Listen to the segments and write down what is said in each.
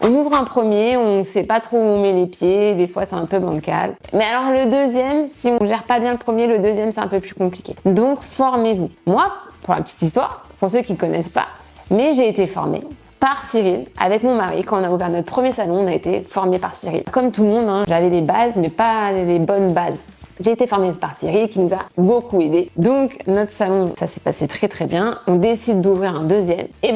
On ouvre un premier, on sait pas trop où on met les pieds, des fois c'est un peu bancal. Mais alors le deuxième, si on gère pas bien le premier, le deuxième c'est un peu plus compliqué. Donc formez-vous. Moi, pour la petite histoire, pour ceux qui connaissent pas, mais j'ai été formée par Cyril, avec mon mari. Quand on a ouvert notre premier salon, on a été formés par Cyril. Comme tout le monde, hein, j'avais les bases, mais pas les bonnes bases. J'ai été formée par Cyril qui nous a beaucoup aidés. Donc notre salon, ça s'est passé très très bien. On décide d'ouvrir un deuxième. Et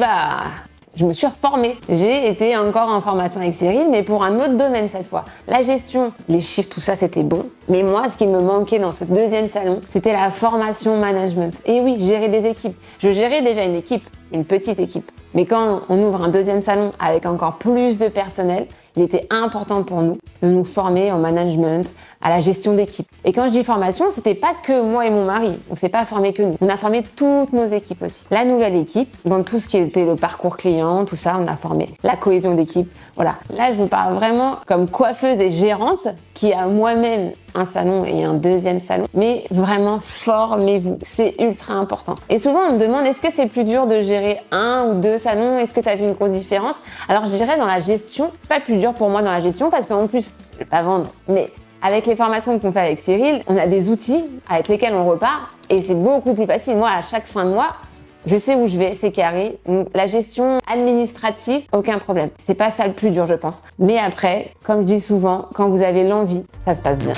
je me suis reformée. J'ai été encore en formation avec Cyril, mais pour un autre domaine cette fois. La gestion, les chiffres, tout ça, c'était bon. Mais moi, ce qui me manquait dans ce deuxième salon, c'était la formation management. Et oui, gérer des équipes. Je gérais déjà une équipe, une petite équipe. Mais quand on ouvre un deuxième salon avec encore plus de personnel, il était important pour nous de nous former en management, à la gestion d'équipe. Et quand je dis formation, c'était pas que moi et mon mari. On s'est pas formé que nous. On a formé toutes nos équipes aussi. La nouvelle équipe, dans tout ce qui était le parcours client, tout ça, on a formé. La cohésion d'équipe. Voilà. Là, je vous parle vraiment comme coiffeuse et gérante qui a moi-même un salon et un deuxième salon. Mais vraiment, formez-vous. C'est ultra important. Et souvent, on me demande, est-ce que c'est plus dur de gérer un ou deux salons? Est-ce que tu as vu une grosse différence? Alors, je dirais dans la gestion, c'est pas le plus dur pour moi dans la gestion parce qu'en plus, je vais pas vendre, mais avec les formations qu'on fait avec Cyril, on a des outils avec lesquels on repart et c'est beaucoup plus facile. Moi, à chaque fin de mois, je sais où je vais, c'est carré. Donc, la gestion administrative, aucun problème. C'est pas ça le plus dur, je pense. Mais après, comme je dis souvent, quand vous avez l'envie, ça se passe bien.